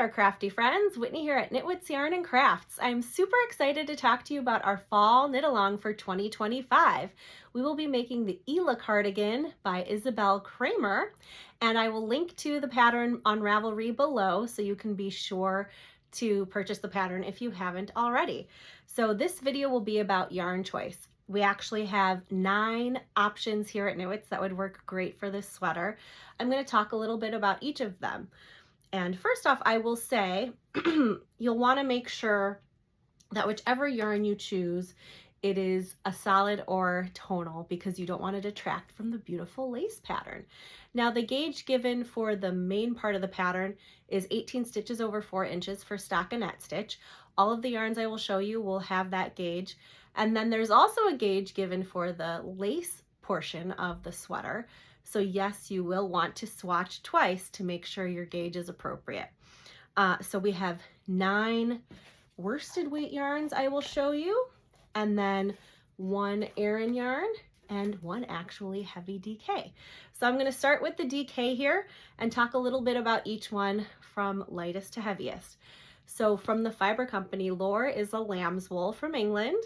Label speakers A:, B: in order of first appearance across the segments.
A: there, crafty friends. Whitney here at Knitwits Yarn and Crafts. I'm super excited to talk to you about our fall knit along for 2025. We will be making the Elah cardigan by Isabel Kramer, and I will link to the pattern on Ravelry below so you can be sure to purchase the pattern if you haven't already. So this video will be about yarn choice. We actually have 9 options here at Knitwits that would work great for this sweater. I'm going to talk a little bit about each of them. And first off, I will say you'll want to make sure that whichever yarn you choose, it is a solid or tonal because you don't want to detract from the beautiful lace pattern. Now the gauge given for the main part of the pattern is 18 stitches over 4 inches for stockinette stitch. All of the yarns I will show you will have that gauge. And then there's also a gauge given for the lace portion of the sweater. So yes, you will want to swatch twice to make sure your gauge is appropriate. So we have 9 worsted weight yarns I will show you, and then 1 Aran yarn and 1 actually heavy DK. So I'm going to start with the DK here and talk a little bit about each one from lightest to heaviest. So from the fiber company, Lore is a lamb's wool from England.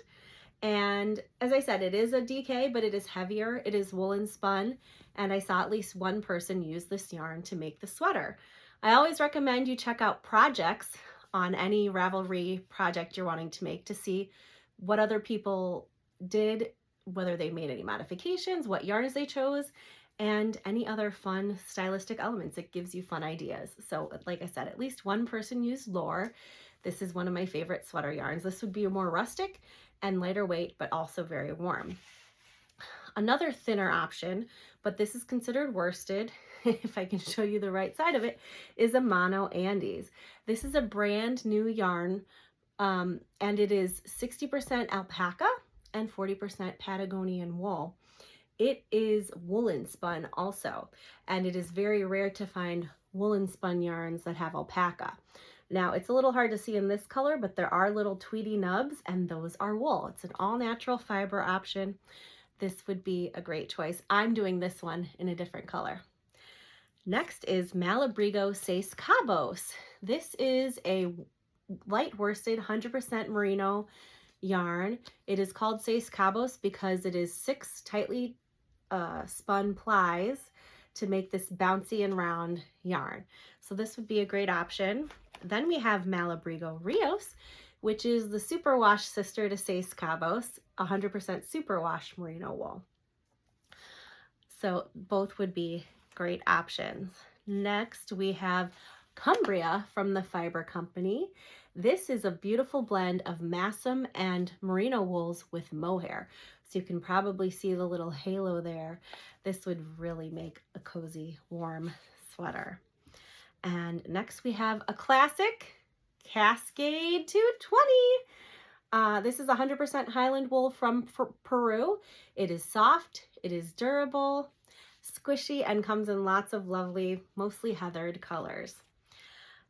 A: And as I said, it is a DK, but it is heavier. It is woolen spun. And I saw at least one person use this yarn to make the sweater. I always recommend you check out projects on any Ravelry project you're wanting to make to see what other people did, whether they made any modifications, what yarns they chose, and any other fun stylistic elements. It gives you fun ideas. So like I said, at least one person used Lore. This is one of my favorite sweater yarns. This would be a more rustic and lighter weight, but also very warm. Another thinner option, but this is considered worsted, if I can show you the right side of it, is a Mono Andes. This is a brand new yarn, and it is 60% alpaca and 40% Patagonian wool. It is woolen spun also, and it is very rare to find woolen spun yarns that have alpaca. Now it's a little hard to see in this color, but there are little tweedy nubs and those are wool. It's an all natural fiber option. This would be a great choice. I'm doing this one in a different color. Next is Malabrigo Seis Cabos. This is a light worsted 100% merino yarn. It is called Seis Cabos because it is 6 tightly spun plies to make this bouncy and round yarn. So this would be a great option. Then we have Malabrigo Rios, which is the superwash sister to Seis Cabos, 100% superwash merino wool. So both would be great options. Next, we have Cumbria from the Fiber Company. This is a beautiful blend of Massam and merino wools with mohair. So you can probably see the little halo there. This would really make a cozy, warm sweater. And next we have a classic Cascade 220. This is 100% Highland wool from Peru. It is soft, it is durable, squishy, and comes in lots of lovely, mostly heathered colors.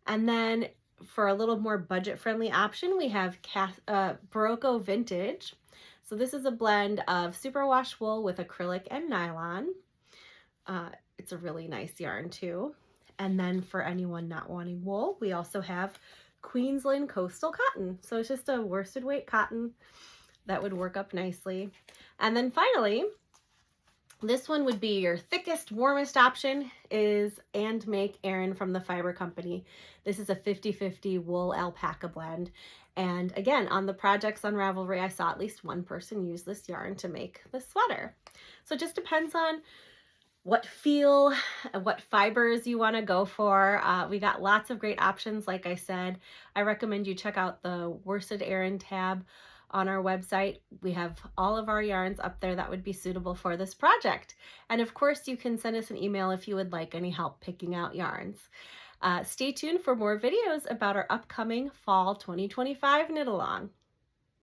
A: And then for a little more budget-friendly option, we have Barocco Vintage. So this is a blend of superwash wool with acrylic and nylon. It's a really nice yarn too. And then for anyone not wanting wool, we also have Queensland Coastal Cotton. So it's just a worsted weight cotton that would work up nicely. And then finally, this one would be your thickest, warmest option is And Make Aran from the Fiber Company. This is a 50-50 wool alpaca blend. And again, on the projects on Ravelry, I saw at least one person use this yarn to make the sweater. So it just depends on what feel, what fibers you want to go for. We got lots of great options. Like I said, I recommend you check out the Worsted Aran tab on our website. We have all of our yarns up there that would be suitable for this project. And of course, you can send us an email if you would like any help picking out yarns. Stay tuned for more videos about our upcoming Fall 2025 knit along.